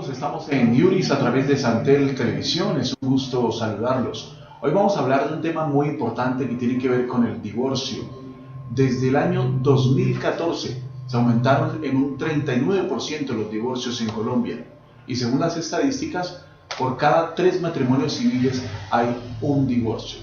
amigos, estamos en Yuris a través de Santel Televisión, es un gusto saludarlos. Hoy vamos a hablar de un tema muy importante que tiene que ver con el divorcio. Desde el año 2014 se aumentaron en un 39% los divorcios en Colombia y según las estadísticas, por cada 3 matrimonios civiles hay un divorcio.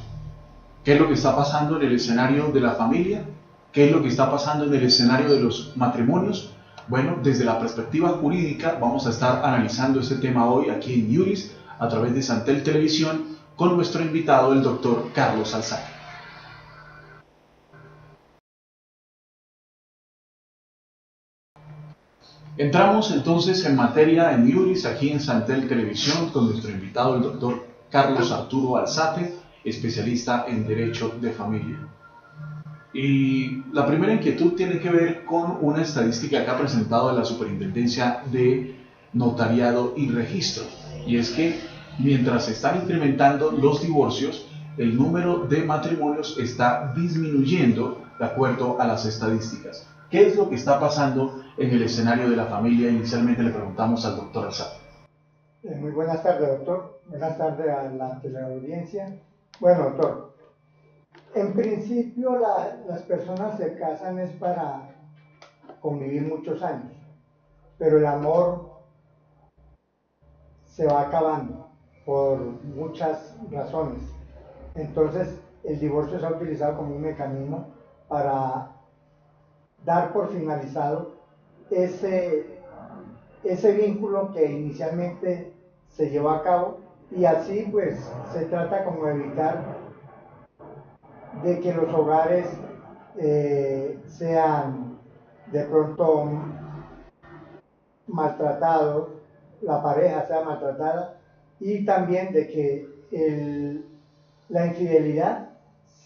¿Qué es lo que está pasando en el escenario de la familia? ¿Qué es lo que está pasando en el escenario de los matrimonios? Bueno, desde la perspectiva jurídica vamos a estar analizando este tema hoy aquí en Yuris a través de Santel Televisión con nuestro invitado, el doctor Carlos Alzate. Entramos entonces en materia en Yuris aquí en Santel Televisión con nuestro invitado, el doctor Carlos Arturo Alzate, especialista en Derecho de Familia. Y la primera inquietud tiene que ver con una estadística que ha presentado la Superintendencia de Notariado y Registro. Y es que mientras se están incrementando los divorcios, el número de matrimonios está disminuyendo de acuerdo a las estadísticas. ¿Qué es lo que está pasando en el escenario de la familia? Inicialmente le preguntamos al doctor Alzate. Muy buenas tardes, doctor. Buenas tardes a la teleaudiencia. Bueno, doctor. En principio las personas se casan es para convivir muchos años, pero el amor se va acabando por muchas razones. Entonces el divorcio se ha utilizado como un mecanismo para dar por finalizado ese vínculo que inicialmente se llevó a cabo, y así pues se trata como de evitar de que los hogares sean de pronto maltratados, la pareja sea maltratada, y también de que la infidelidad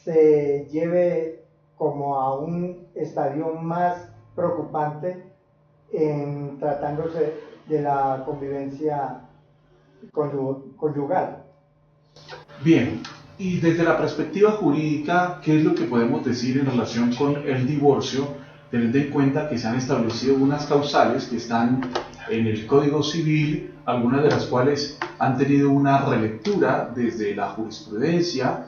se lleve como a un estadio más preocupante en tratándose de la convivencia conyugal. Bien, y desde la perspectiva jurídica, ¿qué es lo que podemos decir en relación con el divorcio, teniendo en cuenta que se han establecido unas causales que están en el Código Civil, algunas de las cuales han tenido una relectura desde la jurisprudencia?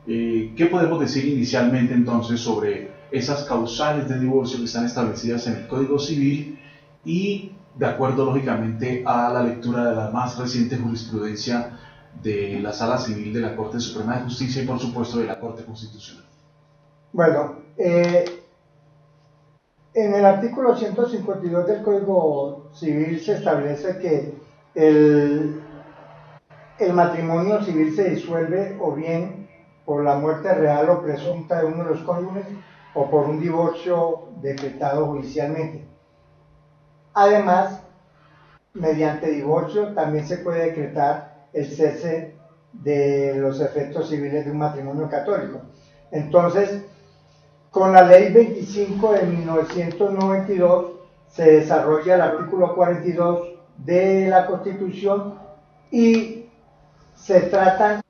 ¿Qué podemos decir inicialmente entonces sobre esas causales de divorcio que están establecidas en el Código Civil y de acuerdo lógicamente a la lectura de la más reciente jurisprudencia de la Sala Civil de la Corte Suprema de Justicia y por supuesto de la Corte Constitucional? Bueno, en el artículo 152 del Código Civil se establece que el matrimonio civil se disuelve o bien por la muerte real o presunta de uno de los cónyuges o por un divorcio decretado judicialmente. Además, mediante divorcio también se puede decretar el cese de los efectos civiles de un matrimonio católico. Entonces, con la ley 25 de 1992 se desarrolla el artículo 42 de la Constitución y se tratan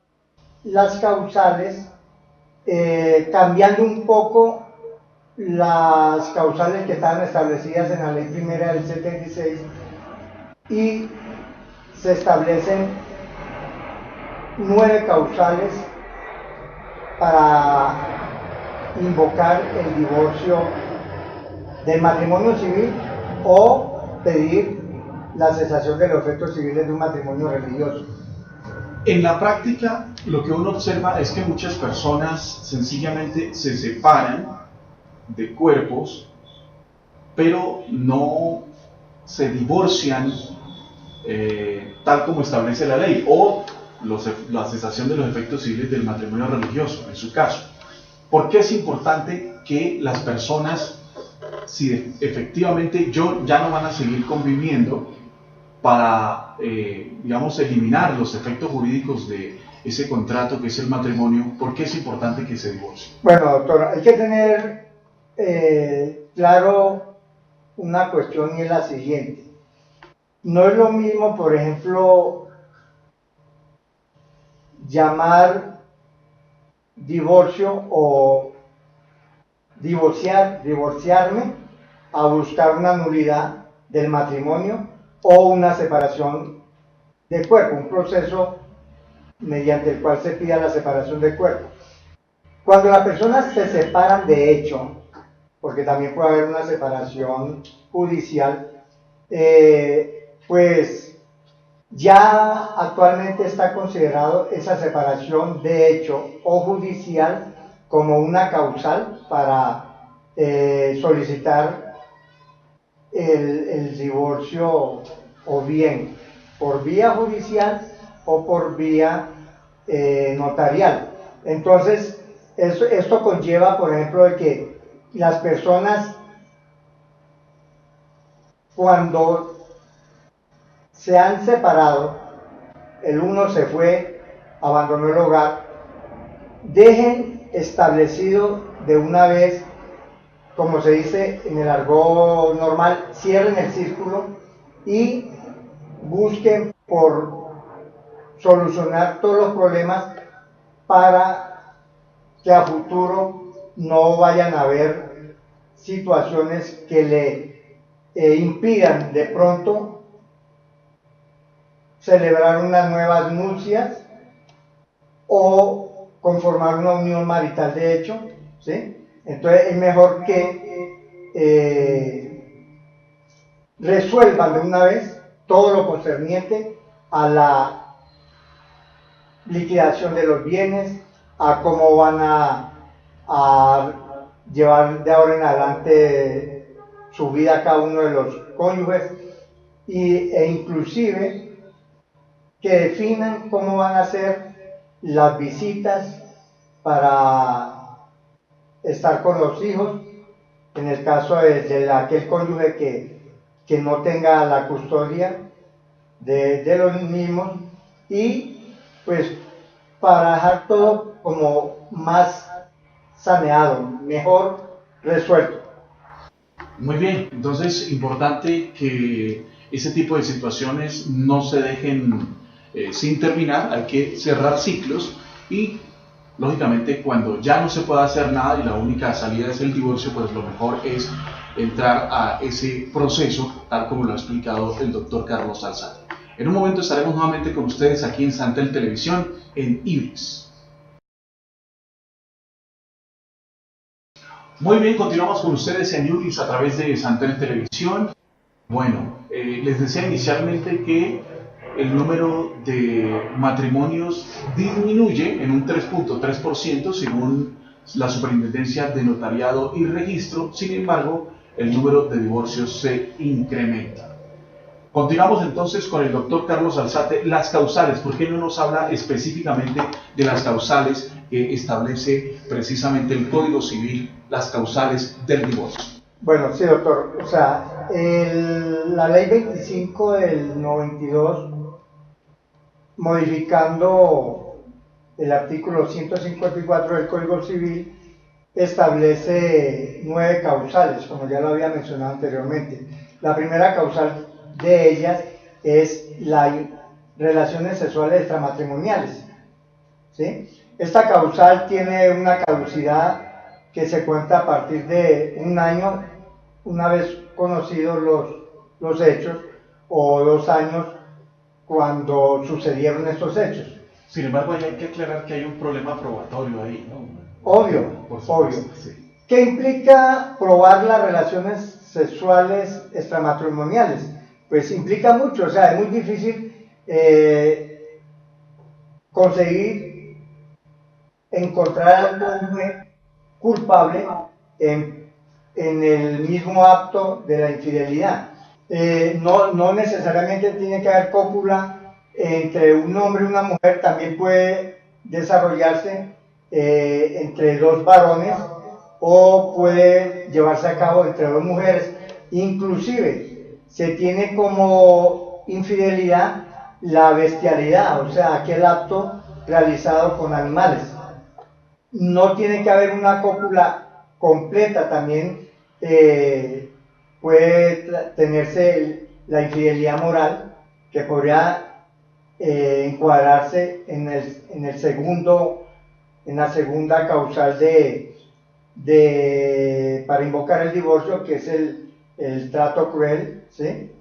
las causales, cambiando un poco las causales que estaban establecidas en la ley primera del 76, y se establecen 9 causales para invocar el divorcio del matrimonio civil o pedir la cesación de los efectos civiles de un matrimonio religioso. En la práctica, lo que uno observa es que muchas personas sencillamente se separan de cuerpos, pero no se divorcian tal como establece la ley, o la cesación de los efectos civiles del matrimonio religioso, en su caso. ¿Por qué es importante que las personas, si efectivamente ya no van a seguir conviviendo, para, digamos, eliminar los efectos jurídicos de ese contrato que es el matrimonio, por qué es importante que se divorcie? Bueno, doctor, hay que tener claro una cuestión, y es la siguiente. No es lo mismo, por ejemplo, llamar divorcio o divorciarme a buscar una nulidad del matrimonio o una separación de cuerpo, un proceso mediante el cual se pida la separación de cuerpo. Cuando las personas se separan de hecho, porque también puede haber una separación judicial, pues ya actualmente está considerado esa separación de hecho o judicial como una causal para solicitar el divorcio, o bien por vía judicial o por vía notarial. Entonces, esto conlleva, por ejemplo, de que las personas, cuando se han separado, el uno se fue, abandonó el hogar, dejen establecido de una vez, como se dice en el argot normal, cierren el círculo y busquen por solucionar todos los problemas para que a futuro no vayan a haber situaciones que le impidan de pronto celebrar unas nuevas nupcias o conformar una unión marital de hecho, ¿sí? Entonces es mejor que resuelvan de una vez todo lo concerniente a la liquidación de los bienes, a cómo van a llevar de ahora en adelante su vida cada uno de los cónyuges, e inclusive que definan cómo van a ser las visitas para estar con los hijos, en el caso de aquel cónyuge que no tenga la custodia de los mismos, y pues para dejar todo como más saneado, mejor resuelto. Muy bien, entonces importante que ese tipo de situaciones no se dejen sin terminar, hay que cerrar ciclos y lógicamente cuando ya no se pueda hacer nada y la única salida es el divorcio, pues lo mejor es entrar a ese proceso tal como lo ha explicado el doctor Carlos Alzate. En un momento estaremos nuevamente con ustedes aquí en Santel Televisión en IBRIS. Muy bien, continuamos con ustedes en IBRIS a través de Santel Televisión. Bueno, les decía inicialmente que el número de matrimonios disminuye en un 3.3% según la Superintendencia de Notariado y Registro. Sin embargo, el número de divorcios se incrementa. Continuamos entonces con el doctor Carlos Alzate. Las causales, ¿por qué no nos habla específicamente de las causales que establece precisamente el Código Civil, las causales del divorcio? Bueno, sí, doctor. O sea, la ley 25 del 92, modificando el artículo 154 del Código Civil, establece 9 causales, como ya lo había mencionado anteriormente. La primera causal de ellas es las relaciones sexuales extramatrimoniales, ¿sí? Esta causal tiene una caducidad que se cuenta a partir de un año, una vez conocidos los hechos, o 2 años cuando sucedieron estos hechos. Sin embargo, hay que aclarar que hay un problema probatorio ahí, ¿no? Obvio, obvio. Sí. ¿Qué implica probar las relaciones sexuales extramatrimoniales? Pues implica mucho, o sea, es muy difícil conseguir encontrar al cónyuge culpable en el mismo acto de la infidelidad. No necesariamente tiene que haber cópula entre un hombre y una mujer, también puede desarrollarse entre 2 varones, o puede llevarse a cabo entre 2 mujeres. Inclusive se tiene como infidelidad la bestialidad, o sea, aquel acto realizado con animales. No tiene que haber una cópula completa, también puede tenerse la infidelidad moral, que podría encuadrarse en la segunda causal para invocar el divorcio, que es el trato cruel, ¿sí?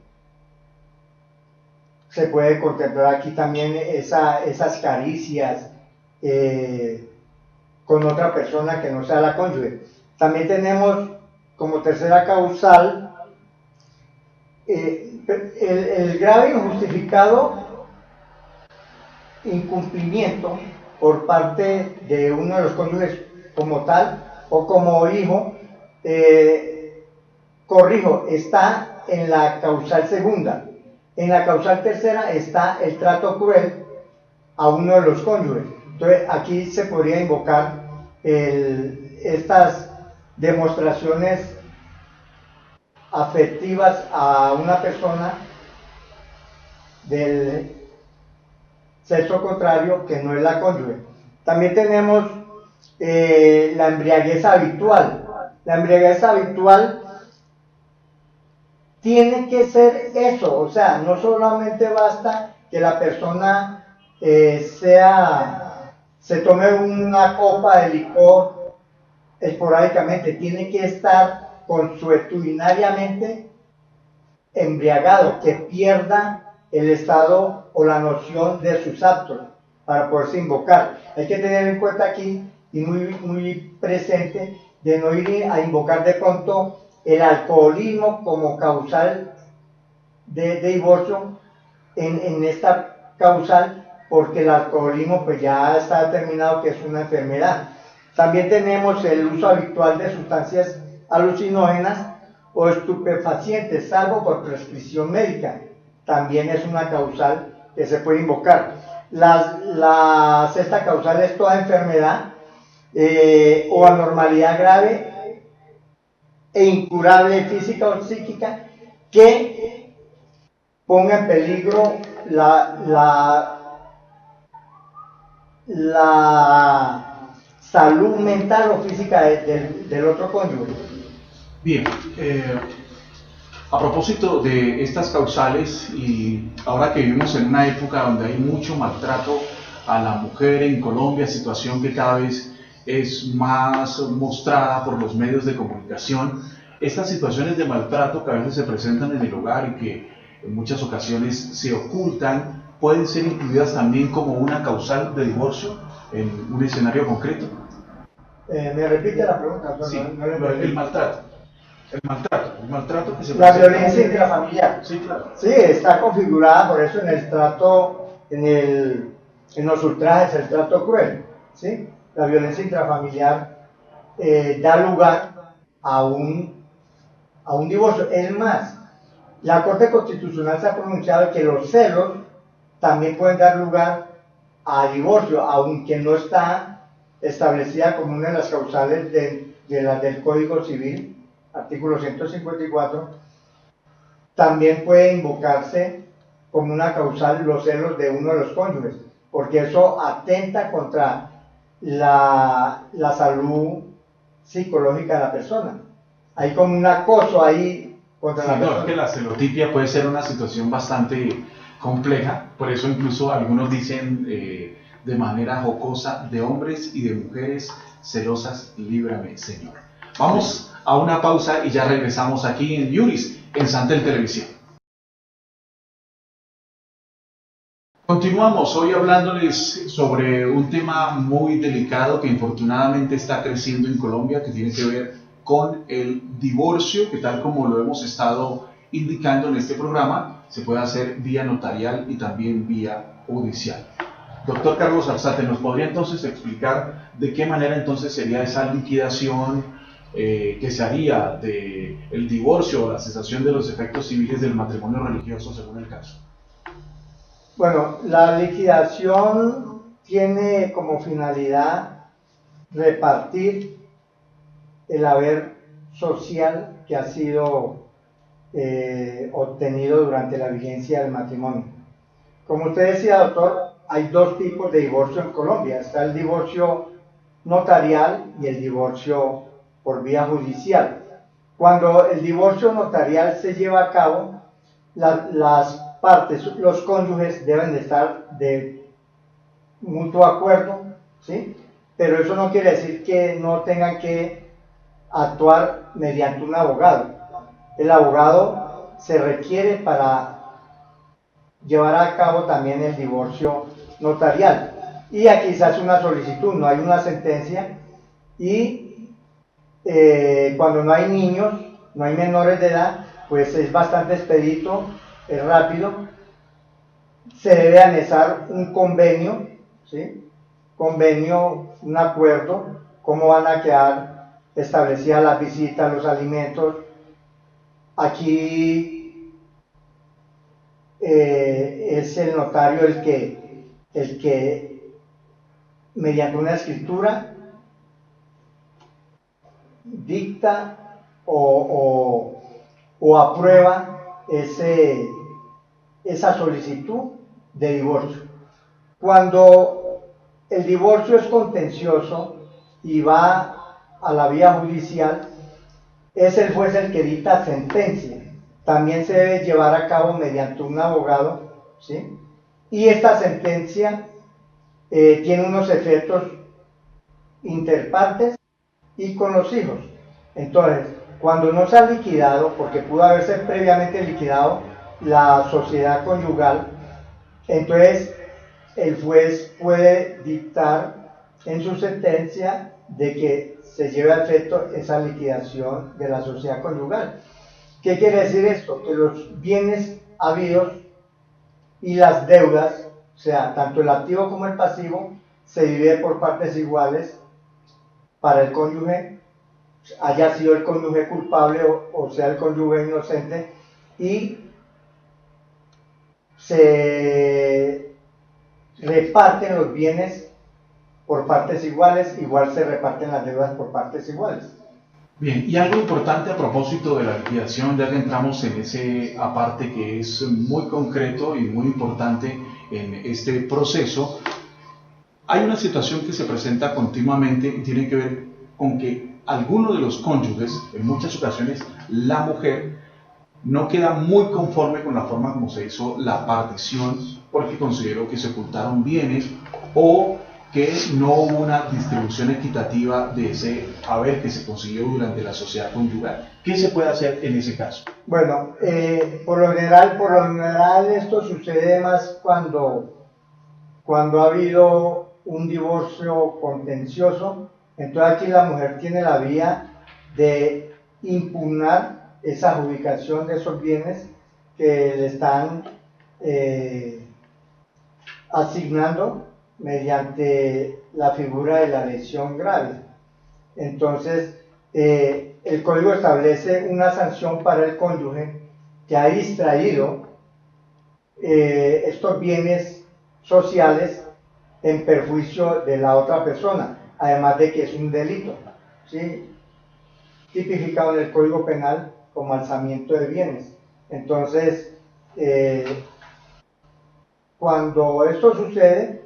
se puede contemplar aquí también esas caricias con otra persona que no sea la cónyuge. También tenemos como tercera causal el grave e injustificado incumplimiento por parte de uno de los cónyuges como tal o como hijo. Corrijo, está en la causal segunda. En la causal tercera está el trato cruel a uno de los cónyuges. Entonces aquí se podría invocar estas demostraciones afectivas a una persona del sexo contrario que no es la cónyuge. También tenemos la embriaguez habitual. La embriaguez habitual tiene que ser eso, o sea, no solamente basta que la persona se tome una copa de licor esporádicamente, tiene que estar consuetudinariamente embriagado, que pierda el estado o la noción de sus actos para poderse invocar. Hay que tener en cuenta aquí y muy presente de no ir a invocar de pronto el alcoholismo como causal de divorcio en esta causal, porque el alcoholismo pues ya está determinado que es una enfermedad. También tenemos el uso habitual de sustancias alucinógenas o estupefacientes, salvo por prescripción médica. También es una causal que se puede invocar. La sexta causal es toda enfermedad o anormalidad grave e incurable física o psíquica que ponga en peligro la salud mental o física del otro cónyuge. Bien, a propósito de estas causales, y ahora que vivimos en una época donde hay mucho maltrato a la mujer en Colombia, situación que cada vez es más mostrada por los medios de comunicación, estas situaciones de maltrato que a veces se presentan en el hogar y que en muchas ocasiones se ocultan, pueden ser incluidas también como una causal de divorcio en un escenario concreto. ¿Me repite la pregunta? Sí, el maltrato. El maltrato que se la violencia intrafamiliar. Sí, claro. Sí, está configurada por eso en el trato, en los ultrajes, el trato cruel. ¿Sí? La violencia intrafamiliar da lugar a un divorcio. Es más, la Corte Constitucional se ha pronunciado que los celos también pueden dar lugar a divorcio, aunque no está establecida como una de las causales de las del Código Civil, artículo 154, también puede invocarse como una causal los celos de uno de los cónyuges, porque eso atenta contra la salud psicológica de la persona. Hay como un acoso ahí contra la persona. Es que la celotipia puede ser una situación bastante compleja, por eso incluso algunos dicen de manera jocosa, de hombres y de mujeres celosas, líbrame, Señor. Vamos a una pausa y ya regresamos aquí en Yuris, en Santel Televisión. Continuamos hoy hablándoles sobre un tema muy delicado que infortunadamente está creciendo en Colombia, que tiene que ver con el divorcio, que tal como lo hemos estado indicando en este programa, se puede hacer vía notarial y también vía judicial. Doctor Carlos Arzate, ¿nos podría entonces explicar de qué manera entonces sería esa liquidación que se haría del divorcio o la cesación de los efectos civiles del matrimonio religioso según el caso? Bueno, la liquidación tiene como finalidad repartir el haber social que ha sido obtenido durante la vigencia del matrimonio. Como usted decía, doctor, hay dos tipos de divorcio en Colombia. Está el divorcio notarial y el divorcio por vía judicial. Cuando el divorcio notarial se lleva a cabo, las partes, los cónyuges deben de estar de mutuo acuerdo, ¿sí? Pero eso no quiere decir que no tengan que actuar mediante un abogado. El abogado se requiere para llevar a cabo también el divorcio notarial. Y aquí se hace una solicitud, no hay una sentencia, y cuando no hay niños, no hay menores de edad, pues es bastante expedito, es rápido. Se debe anexar un convenio, ¿sí? Convenio, un acuerdo, cómo van a quedar establecidas las visitas, los alimentos. Aquí es el notario el que mediante una escritura dicta o aprueba esa solicitud de divorcio. Cuando el divorcio es contencioso y va a la vía judicial, es el juez el que dicta sentencia. También se debe llevar a cabo mediante un abogado, ¿sí? Y esta sentencia tiene unos efectos interpartes y con los hijos. Entonces, cuando no se ha liquidado, porque pudo haberse previamente liquidado la sociedad conyugal, entonces el juez puede dictar en su sentencia de que se lleve a efecto esa liquidación de la sociedad conyugal. ¿Qué quiere decir esto? Que los bienes habidos y las deudas, o sea, tanto el activo como el pasivo, se divide por partes iguales para el cónyuge, haya sido el cónyuge culpable o sea el cónyuge inocente, y se reparten los bienes por partes iguales, igual se reparten las deudas por partes iguales. Bien, y algo importante a propósito de la liquidación, ya que entramos en ese aparte que es muy concreto y muy importante en este proceso, hay una situación que se presenta continuamente y tiene que ver con que alguno de los cónyuges, en muchas ocasiones la mujer, no queda muy conforme con la forma como se hizo la partición porque consideró que se ocultaron bienes o que no hubo una distribución equitativa de ese haber que se consiguió durante la sociedad conyugal. ¿Qué se puede hacer en ese caso? Bueno, por lo general esto sucede más cuando ha habido un divorcio contencioso. Entonces aquí la mujer tiene la vía de impugnar esa adjudicación de esos bienes que le están asignando mediante la figura de la lesión grave. Entonces, el código establece una sanción para el cónyuge que ha distraído estos bienes sociales en perjuicio de la otra persona, además de que es un delito, ¿sí? Tipificado en el Código Penal como alzamiento de bienes. Entonces, cuando esto sucede,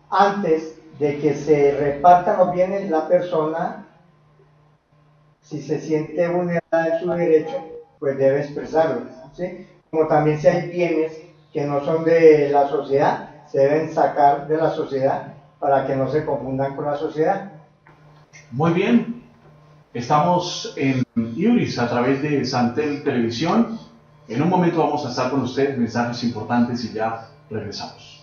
antes de que se repartan los bienes, la persona, si se siente vulnerada en su derecho, pues debe expresarlo, ¿sí? Como también si hay bienes que no son de la sociedad, se deben sacar de la sociedad para que no se confundan con la sociedad. Muy bien, estamos en Iuris a través de Santel Televisión. En un momento vamos a estar con ustedes, mensajes importantes y ya regresamos.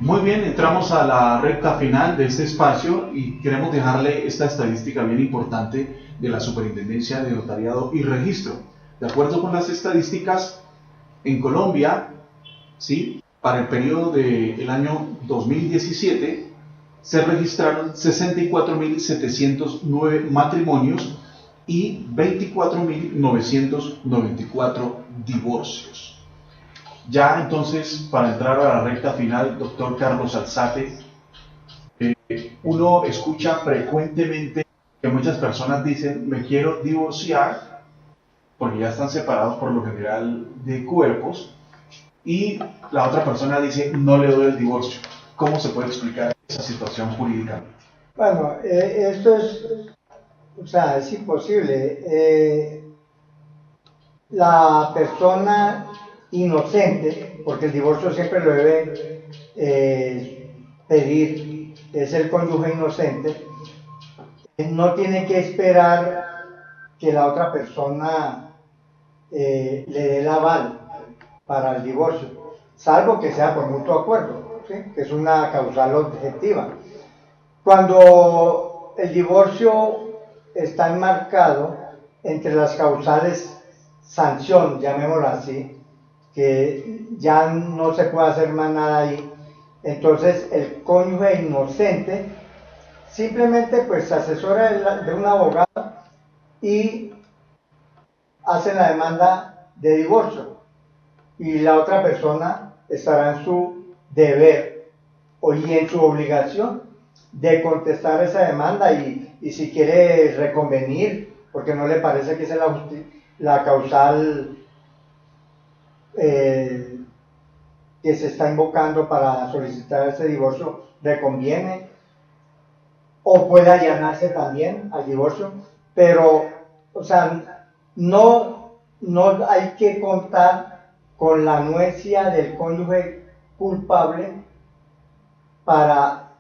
Muy bien, entramos a la recta final de este espacio y queremos dejarle esta estadística bien importante de la Superintendencia de Notariado y Registro. De acuerdo con las estadísticas, en Colombia, ¿sí?, para el periodo del año 2017, se registraron 64.709 matrimonios y 24.994 divorcios. Ya entonces, para entrar a la recta final, doctor Carlos Alzate, uno escucha frecuentemente que muchas personas dicen, me quiero divorciar, porque ya están separados por lo general de cuerpos, y la otra persona dice, no le doy el divorcio. ¿Cómo se puede explicar esa situación jurídicamente? Bueno, esto es imposible. La persona inocente, porque el divorcio siempre lo debe pedir, es el cónyuge inocente, no tiene que esperar que la otra persona le dé el aval para el divorcio, salvo que sea por mutuo acuerdo, ¿sí? Que es una causal objetiva. Cuando el divorcio está enmarcado entre las causales sanción, llamémoslo así, que ya no se puede hacer más nada ahí, entonces el cónyuge inocente simplemente pues se asesora de un abogado y hace la demanda de divorcio, y la otra persona estará en su deber y en su obligación de contestar esa demanda, y si quiere reconvenir porque no le parece que esa es la causal que se está invocando para solicitar ese divorcio, reconviene, o puede allanarse también al divorcio, pero, o sea, no hay que contar con la anuencia del cónyuge culpable para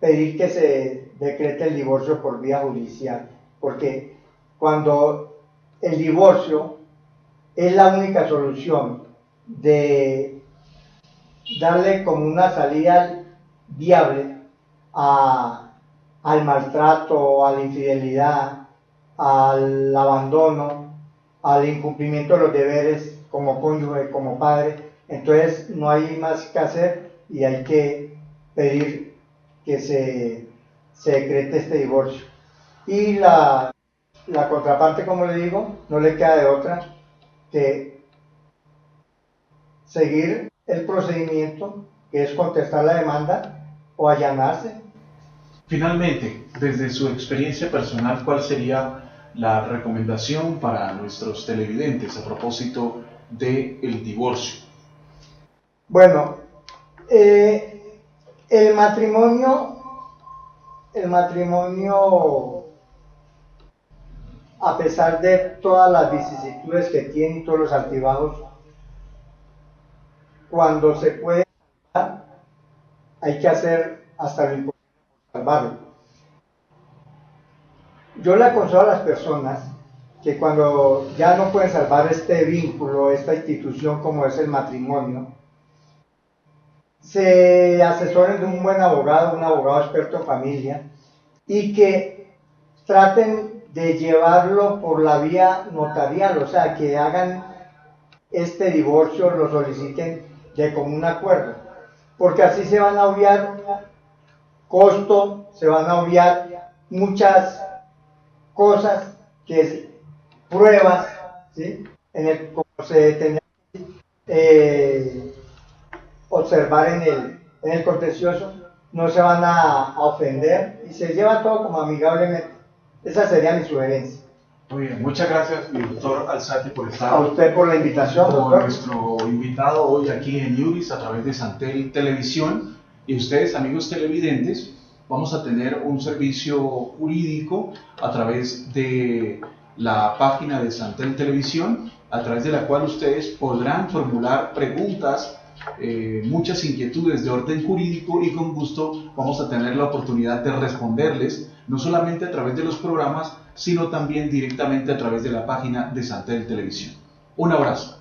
pedir que se decrete el divorcio por vía judicial, porque cuando el divorcio es la única solución de darle como una salida viable al maltrato, a la infidelidad, al abandono, al incumplimiento de los deberes como cónyuge, como padre, entonces no hay más que hacer y hay que pedir que se decrete este divorcio. Y la contraparte, como le digo, no le queda de otra que seguir el procedimiento, que es contestar la demanda o allanarse. Finalmente, desde su experiencia personal, ¿cuál sería la recomendación para nuestros televidentes a propósito del divorcio? Bueno, el matrimonio, a pesar de todas las vicisitudes que tiene y todos los altibajos, cuando se puede salvar, hay que hacer hasta lo imposible por salvarlo. Yo le aconsejo a las personas que cuando ya no pueden salvar este vínculo, esta institución como es el matrimonio, se asesoren de un buen abogado, un abogado experto en familia, y que traten de llevarlo por la vía notarial, o sea, que hagan este divorcio, lo soliciten de común acuerdo, porque así se van a obviar costo, se van a obviar muchas cosas, que es pruebas, ¿sí? Como se tenía observar en el contencioso, no se van a ofender y se lleva todo como amigablemente. Esa sería mi sugerencia. Muy bien, muchas gracias, doctor Alzate, por estar a usted por la invitación, con doctor. Nuestro invitado hoy aquí en Iuris a través de Santel Televisión. Y ustedes, amigos televidentes, vamos a tener un servicio jurídico a través de la página de Santel Televisión, a través de la cual ustedes podrán formular preguntas, muchas inquietudes de orden jurídico, y con gusto vamos a tener la oportunidad de responderles, no solamente a través de los programas, sino también directamente a través de la página de Santel Televisión. Un abrazo.